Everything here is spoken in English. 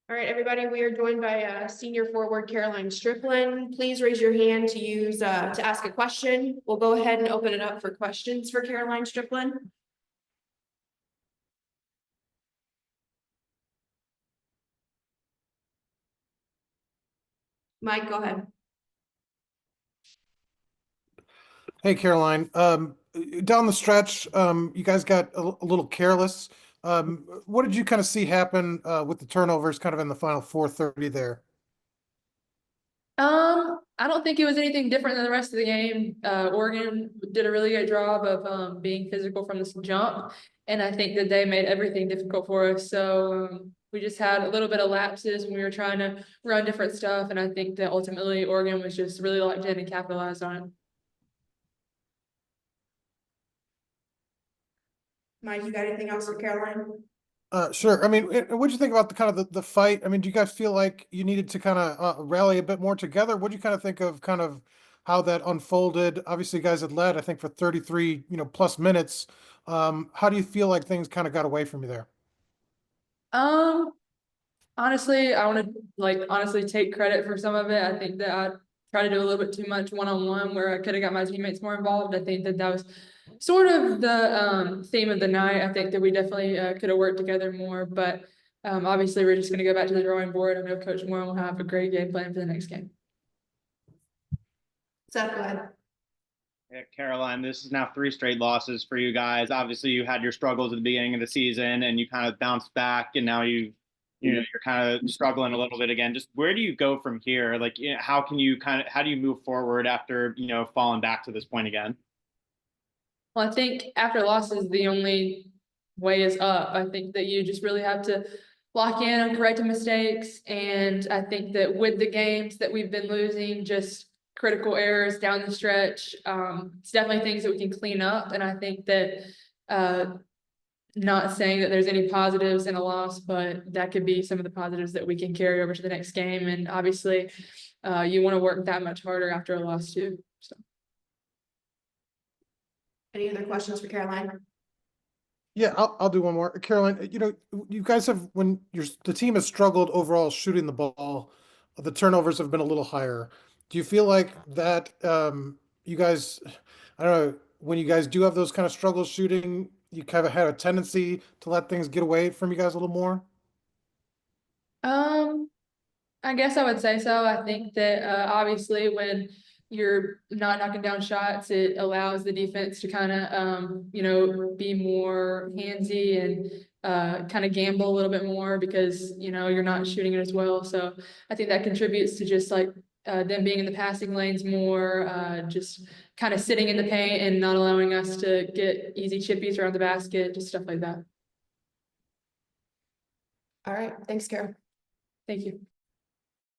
All right, everybody, we are joined by senior forward Karoline Striplin. Please raise your hand to use to ask a question. We'll go ahead and open it up for questions for Karoline Striplin. Mike, go ahead. Hey, Caroline. Down the stretch, you guys got a little careless. What did you kind of see happen with the turnovers kind of in the final 4:30 there? I don't think it was anything different than the rest of the game. Oregon did a really good job of being physical from this jump, and I think that they made everything difficult for us. So we just had a little bit of lapses when we were trying to run different stuff, and I think that ultimately Oregon was just really locked in and capitalized on it. Mike, you got anything else for Karoline? Sure. I mean, what'd you think about the kind of the fight? I mean, do you guys feel like you needed to kind of rally a bit more together? What'd you kind of think of kind of how that unfolded? Obviously, you guys had led, I think, for 33, plus minutes. How do you feel like things kind of got away from you there? Honestly, I want to honestly take credit for some of it. I think that I tried to do a little bit too much one-on-one where I could have got my teammates more involved. I think that was sort of the theme of the night. I think that we definitely could have worked together more, but obviously we're just going to go back to the drawing board. I know Coach Moore will have a great game plan for the next game. Seth, go ahead. Yeah, Caroline, this is now 3 straight losses for you guys. Obviously, you had your struggles at the beginning of the season, and you kind of bounced back, and now you're kind of struggling a little bit again. Just where do you go from here? Like, how do you move forward after falling back to this point again? Well, I think after losses, the only way is up. I think that you just really have to lock in on correcting mistakes, and I think that with the games that we've been losing, just critical errors down the stretch, it's definitely things that we can clean up. And I think that not saying that there's any positives in a loss, but that could be some of the positives that we can carry over to the next game. And obviously you want to work that much harder after a loss too. So Any other questions for Karoline? Yeah, I'll do one more. Caroline, you guys have, when the team has struggled overall shooting the ball, the turnovers have been a little higher. Do you feel like that you guys, I don't know, when you guys do have those kind of struggles shooting, you kind of had a tendency to let things get away from you guys a little more? I guess I would say so. I think that obviously when you're not knocking down shots, it allows the defense to kind of be more handsy and kind of gamble a little bit more because you're not shooting it as well. So I think that contributes to just like them being in the passing lanes more, just kind of sitting in the paint and not allowing us to get easy chippies around the basket, just stuff like that. All right, thanks, Carol. Thank you.